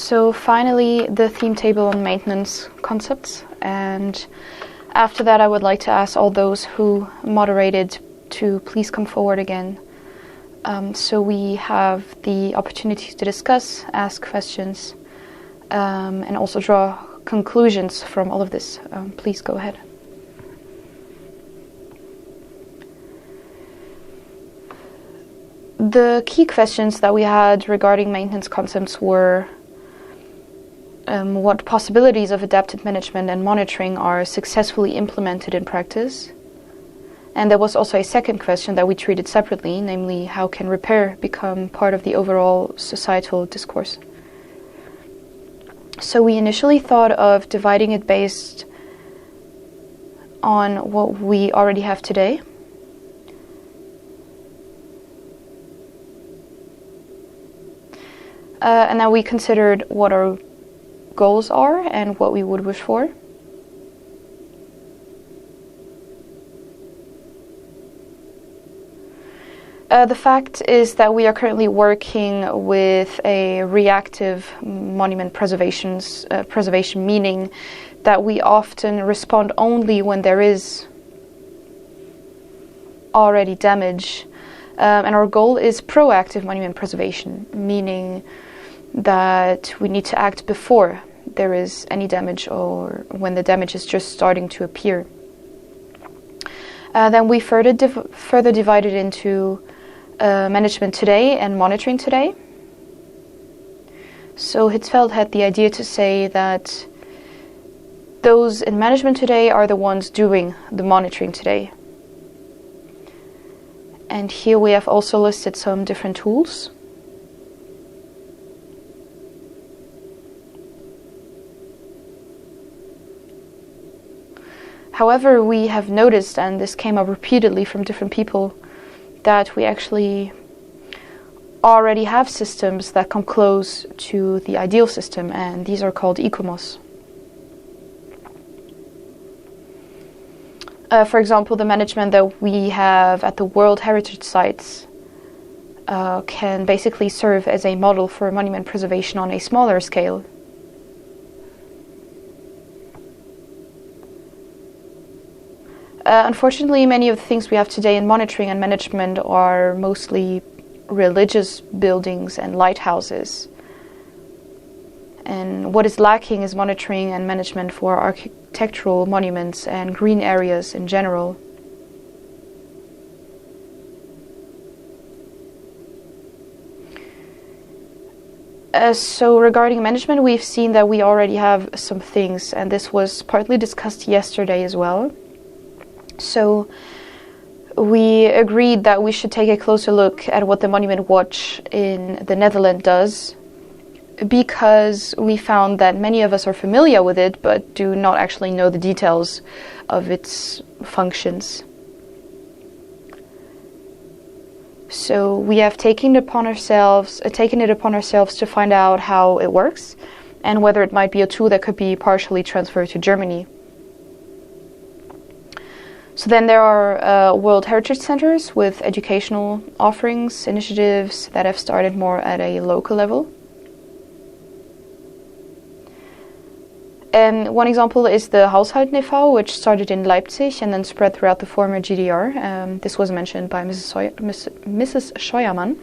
So finally, the theme table on maintenance concepts. And after that, I would like to ask all those who moderated to please come forward again. So we have the opportunity to discuss, ask questions, and also draw conclusions from all of this. Please go ahead. The key questions that we had regarding maintenance concepts were what possibilities of adaptive management and monitoring are successfully implemented in practice. And there was also a second question that we treated separately, namely how can repair become part of the overall societal discourse. So we initially thought of dividing it based on what we already have today. And then we considered what our goals are and what we would wish for. The fact is that we are currently working with a reactive monument preservation, meaning that we often respond only when there is already damage. And our goal is proactive monument preservation, meaning that we need to act before there is any damage or when the damage is just starting to appear. Then we further divided into management today and monitoring today. So Hitzfeld had the idea to say that those in management today are the ones doing the monitoring today. And here we have also listed some different tools. However, we have noticed, and this came up repeatedly from different people, that we actually already have systems that come close to the ideal system, and these are called ICOMOS. For example, the management that we have at the World Heritage Sites can basically serve as a model for monument preservation on a smaller scale. Unfortunately, many of the things we have today in monitoring and management are mostly religious buildings and lighthouses. And what is lacking is monitoring and management for architectural monuments and green areas in general. So regarding management, we've seen that we already have some things, and this was partly discussed yesterday as well. So we agreed that we should take a closer look at what the Monument Watch in the Netherlands does, because we found that many of us are familiar with it but do not actually know the details of its functions. So we have taken it upon ourselves to find out how it works and whether it might be a tool that could be partially transferred to Germany. So then there are World Heritage Centers with educational offerings, initiatives that have started more at a local level. And one example is the Haushalten e.V., which started in Leipzig and then spread throughout the former GDR. This was mentioned by Mrs. Scheuermann.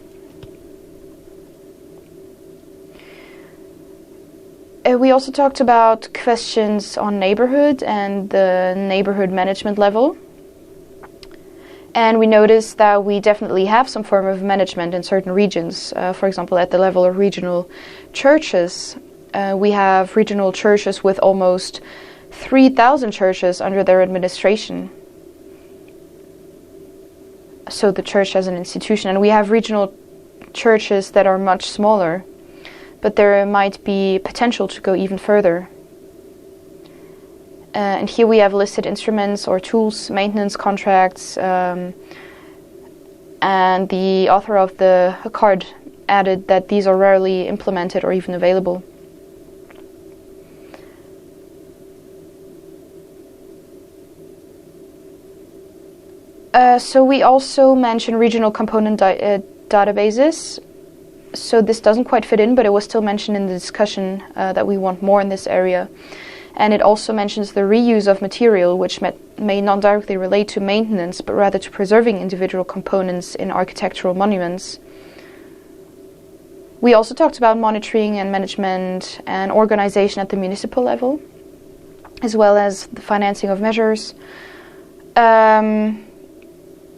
We also talked about questions on neighborhood and the neighborhood management level. And we noticed that we definitely have some form of management in certain regions. For example, at the level of regional churches, we have regional churches with almost 3,000 churches under their administration. So the church as an institution. And we have regional churches that are much smaller, but there might be potential to go even further. And here we have listed instruments or tools, maintenance contracts, and the author of the card added that these are rarely implemented or even available. So we also mention regional component databases. So this doesn't quite fit in, but it was still mentioned in the discussion that we want more in this area. And it also mentions the reuse of material, which may not directly relate to maintenance, but rather to preserving individual components in architectural monuments. We also talked about monitoring and management and organization at the municipal level, as well as the financing of measures.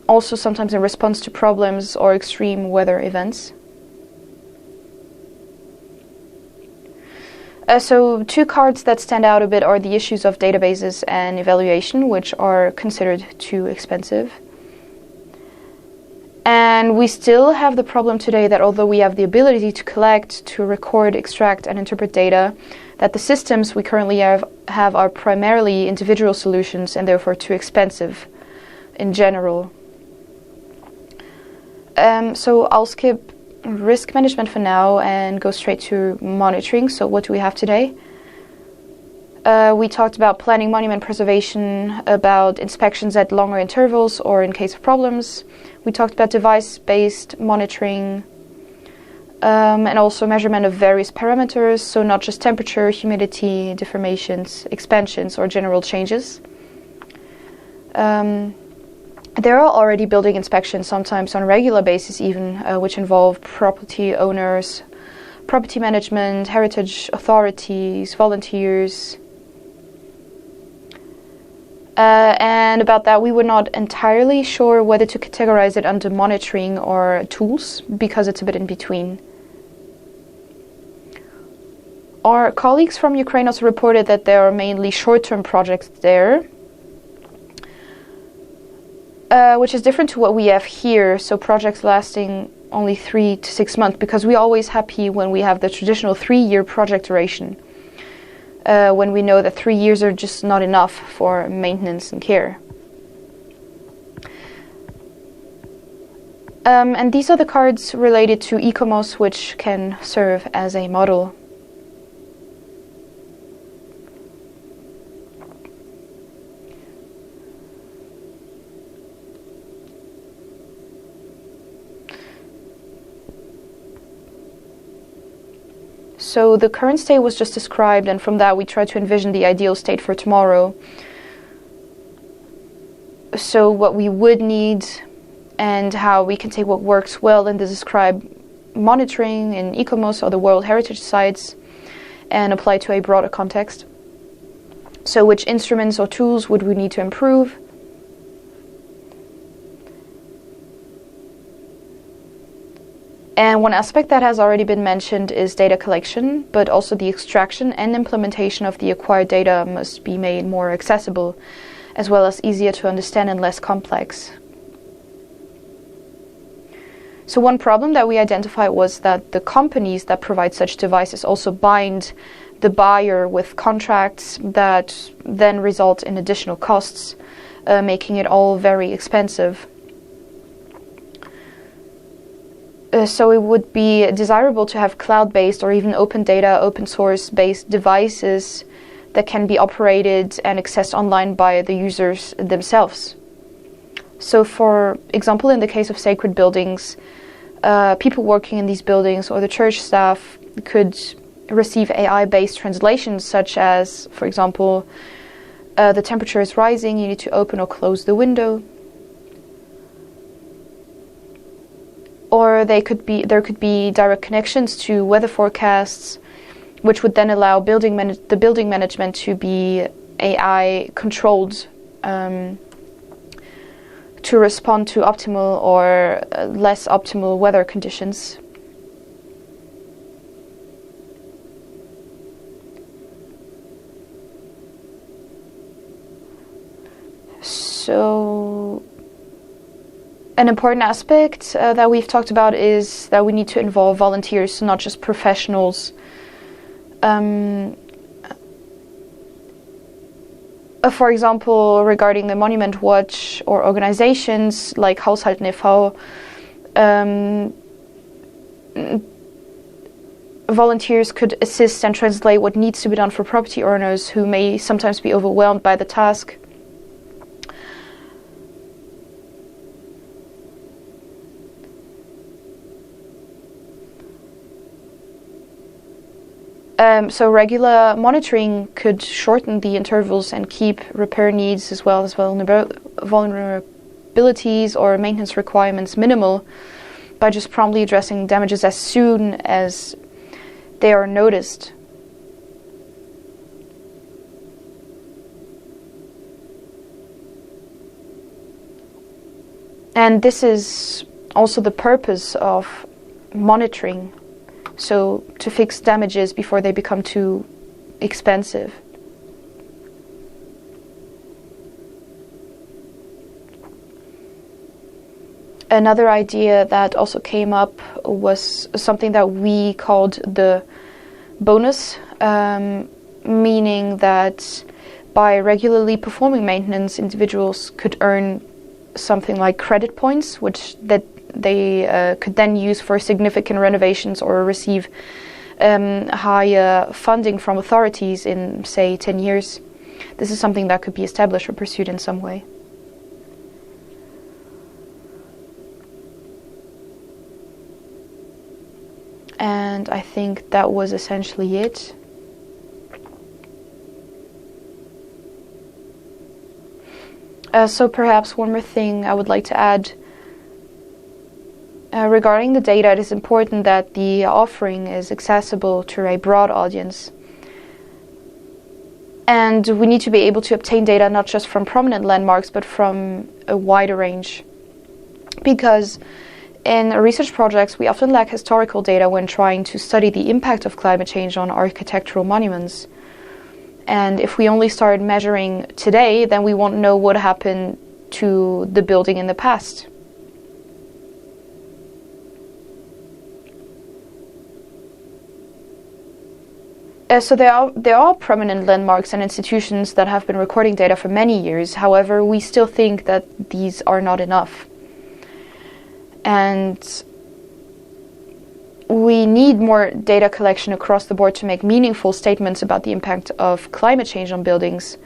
Also sometimes in response to problems or extreme weather events. So two cards that stand out a bit are the issues of databases and evaluation, which are considered too expensive. And we still have the problem today that although we have the ability to collect, to record, extract, and interpret data, that the systems we currently have are primarily individual solutions and therefore too expensive in general. So I'll skip risk management for now and go straight to monitoring. So what do we have today? We talked about planning monument preservation, about inspections at longer intervals or in case of problems. We talked about device-based monitoring and also measurement of various parameters, so not just temperature, humidity, deformations, expansions, or general changes. There are already building inspections, sometimes on a regular basis even, which involve property owners, property management, heritage authorities, volunteers. And about that, we were not entirely sure whether to categorize it under monitoring or tools, because it's a bit in between. Our colleagues from Ukraine also reported that there are mainly short-term projects there, which is different to what we have here, so projects lasting only 3 to 6 months, because we're always happy when we have the traditional 3-year project duration, when we know that 3 years are just not enough for maintenance and care. And these are the cards related to ICOMOS, which can serve as a model. So the current state was just described, and from that we try to envision the ideal state for tomorrow. So what we would need and how we can take what works well in the described monitoring in ICOMOS or the World Heritage Sites and apply to a broader context. So which instruments or tools would we need to improve? And one aspect that has already been mentioned is data collection, but also the extraction and implementation of the acquired data must be made more accessible, as well as easier to understand and less complex. So one problem that we identified was that the companies that provide such devices also bind the buyer with contracts that then result in additional costs, making it all very expensive. So it would be desirable to have cloud-based or even open data, open source-based devices that can be operated and accessed online by the users themselves. So for example, in the case of sacred buildings, people working in these buildings or the church staff could receive AI-based translations such as, for example, the temperature is rising, you need to open or close the window. Or there could be direct connections to weather forecasts, which would then allow the building management to be AI controlled to respond to optimal or less optimal weather conditions. So an important aspect that we've talked about is that we need to involve volunteers, not just professionals. For example, regarding the Monument Watch or organizations like Haushalten e.V., volunteers could assist and translate what needs to be done for property owners who may sometimes be overwhelmed by the task. So regular monitoring could shorten the intervals and keep repair needs as well as vulnerabilities or maintenance requirements minimal by just promptly addressing damages as soon as they are noticed. And this is also the purpose of monitoring. So to fix damages before they become too expensive. Another idea that also came up was something that we called the bonus, meaning that by regularly performing maintenance, individuals could earn something like credit points, which that they could then use for significant renovations or receive higher funding from authorities in, say, 10 years. This is something that could be established or pursued in some way. And I think that was essentially it. So perhaps one more thing I would like to add. Regarding the data, it is important that the offering is accessible to a broad audience. And we need to be able to obtain data not just from prominent landmarks, but from a wider range. Because in research projects, we often lack historical data when trying to study the impact of climate change on architectural monuments. And if we only start measuring today, then we won't know what happened to the building in the past. So there are prominent landmarks and institutions that have been recording data for many years. However, we still think that these are not enough. And we need more data collection across the board to make meaningful statements about the impact of climate change on buildings.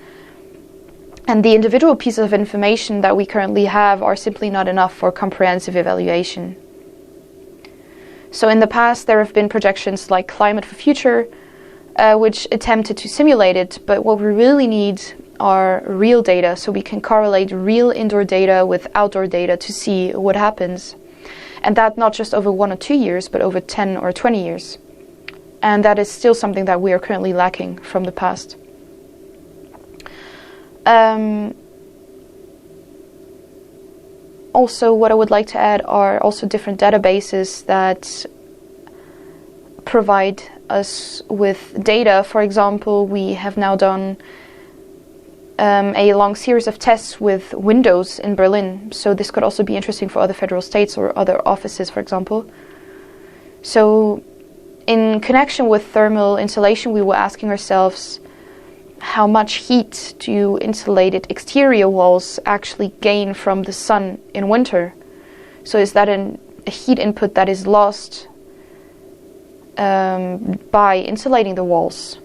And the individual pieces of information that we currently have are simply not enough for comprehensive evaluation. So in the past, there have been projections like Climate for Future, which attempted to simulate it, but what we really need are real data, so we can correlate real indoor data with outdoor data to see what happens. And that not just over 1 or 2 years, but over 10 or 20 years. And that is still something that we are currently lacking from the past. Also, what I would like to add are also different databases that provide us with data. For example, we have now done a long series of tests with windows in Berlin. So this could also be interesting for other federal states or other offices, for example. So in connection with thermal insulation, we were asking ourselves, how much heat do insulated exterior walls actually gain from the sun in winter? So is that a heat input that is lost by insulating the walls?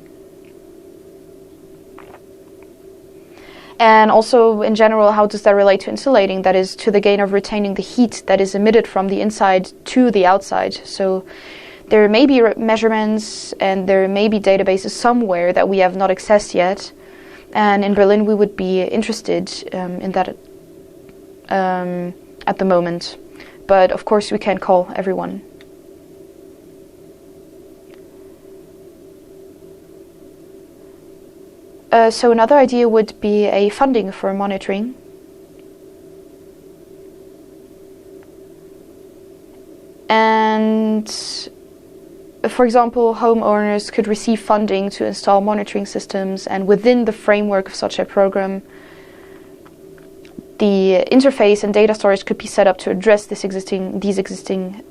And also, in general, how does that relate to insulating? That is, to the gain of retaining the heat that is emitted from the inside to the outside. So there may be measurements and there may be databases somewhere that we have not accessed yet. And in Berlin, we would be interested in that at the moment. But of course, we can't call everyone. So another idea would be a funding for monitoring. And for example, homeowners could receive funding to install monitoring systems, and within the framework of such a program, the interface and data storage could be set up to address these existing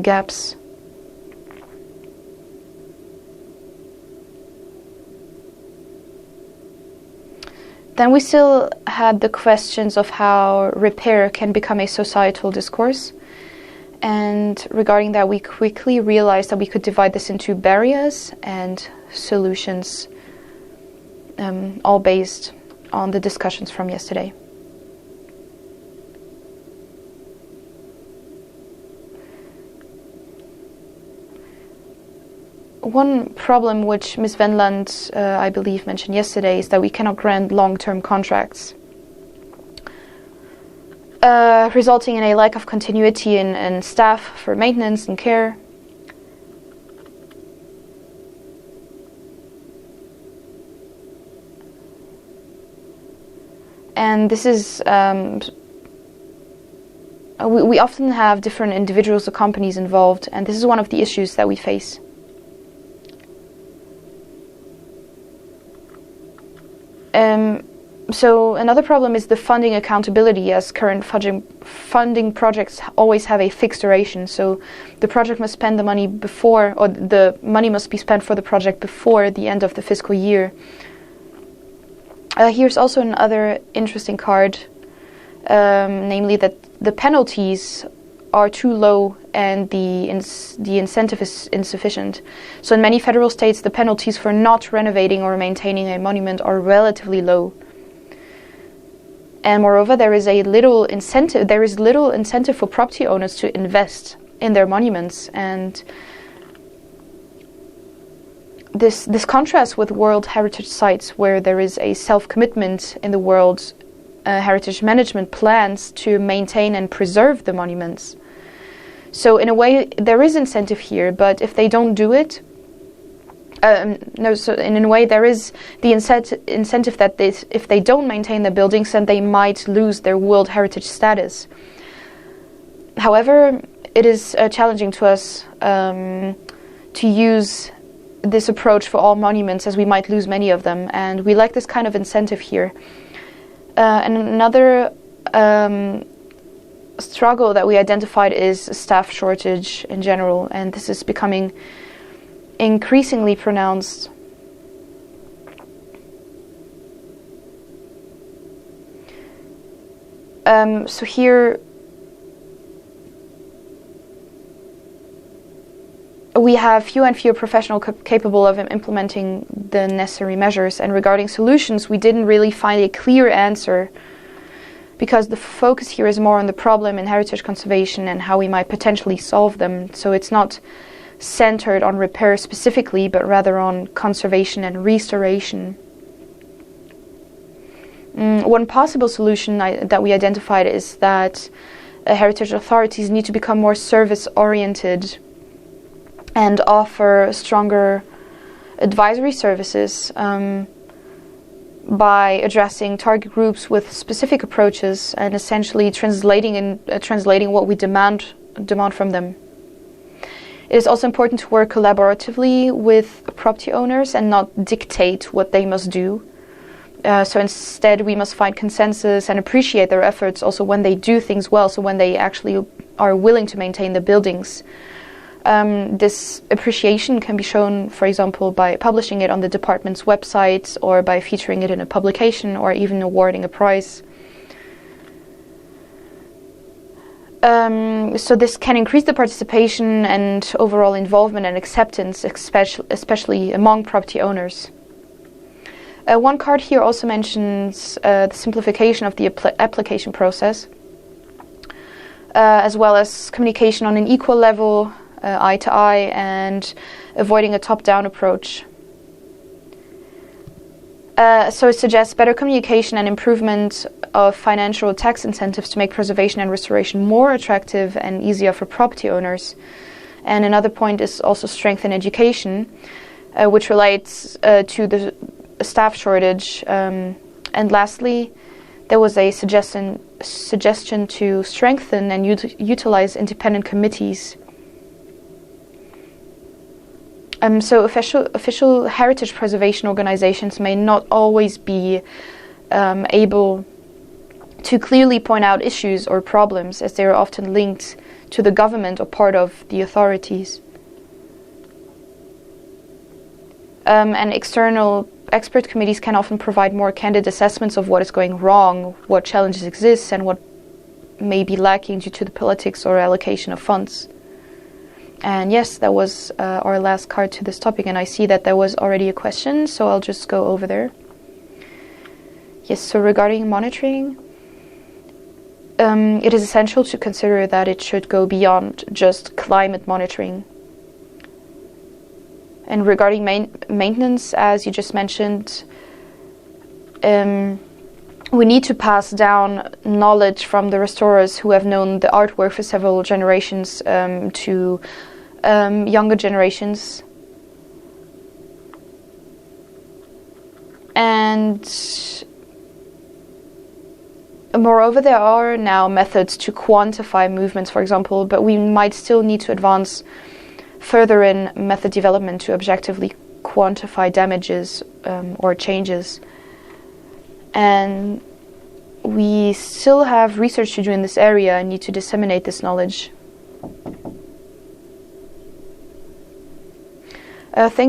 gaps. Then we still had the questions of how repair can become a societal discourse. And regarding that, we quickly realized that we could divide this into barriers and solutions, all based on the discussions from yesterday. one problem which Ms. Wendland, I believe, mentioned yesterday is that we cannot grant long-term contracts, resulting in a lack of continuity in staff for maintenance and care. And this is, we often have different individuals or companies involved, and this is one of the issues that we face. So another problem is the funding accountability, as current funding projects always have a fixed duration. So the project must spend the money before, or the money must be spent for the project before the end of the fiscal year. Here's also another interesting card, namely that the penalties are too low and the incentive is insufficient. So in many federal states, the penalties for not renovating or maintaining a monument are relatively low. And moreover, there is little incentive for property owners to invest in their monuments. And this contrasts with World Heritage Sites, where there is a self-commitment in the World Heritage Management plans to maintain and preserve the monuments. So in a way, there is incentive here, but if they don't do it, so in a way there is the incentive that if they don't maintain the buildings, then they might lose their World Heritage status. However, it is challenging to us to use this approach for all monuments, as we might lose many of them, and we lack this kind of incentive here. And another struggle that we identified is staff shortage in general, and this is becoming increasingly pronounced. So here we have fewer and fewer professionals capable of implementing the necessary measures, and regarding solutions, we didn't really find a clear answer, because the focus here is more on the problem in heritage conservation and how we might potentially solve them. So it's not centered on repair specifically, but rather on conservation and restoration. One possible solution that we identified is that heritage authorities need to become more service-oriented and offer stronger advisory services by addressing target groups with specific approaches and essentially translating what we demand from them. It is also important to work collaboratively with property owners and not dictate what they must do. So instead, we must find consensus and appreciate their efforts also when they do things well, so when they actually are willing to maintain the buildings. This appreciation can be shown, for example, by publishing it on the department's website, or by featuring it in a publication, or even awarding a prize. So this can increase the participation and overall involvement and acceptance, especially among property owners. One card here also mentions the simplification of the application process, as well as communication on an equal level, eye to eye, and avoiding a top-down approach. So it suggests better communication and improvement of financial tax incentives to make preservation and restoration more attractive and easier for property owners. And another point is also strengthen education, which relates to the staff shortage. And lastly, there was a suggestion to strengthen and utilize independent committees. So official heritage preservation organizations may not always be able to clearly point out issues or problems, as they are often linked to the government or part of the authorities. And external expert committees can often provide more candid assessments of what is going wrong, what challenges exist, and what may be lacking due to the politics or allocation of funds. And yes, that was our last card to this topic, and I see that there was already a question, so I'll just go over there. Yes, so regarding monitoring, it is essential to consider that it should go beyond just climate monitoring. And regarding maintenance, as you just mentioned, we need to pass down knowledge from the restorers who have known the artwork for several generations to younger generations. And moreover, there are now methods to quantify movements, for example, but we might still need to advance further in method development to objectively quantify damages or changes. And we still have research to do in this area and need to disseminate this knowledge. Thank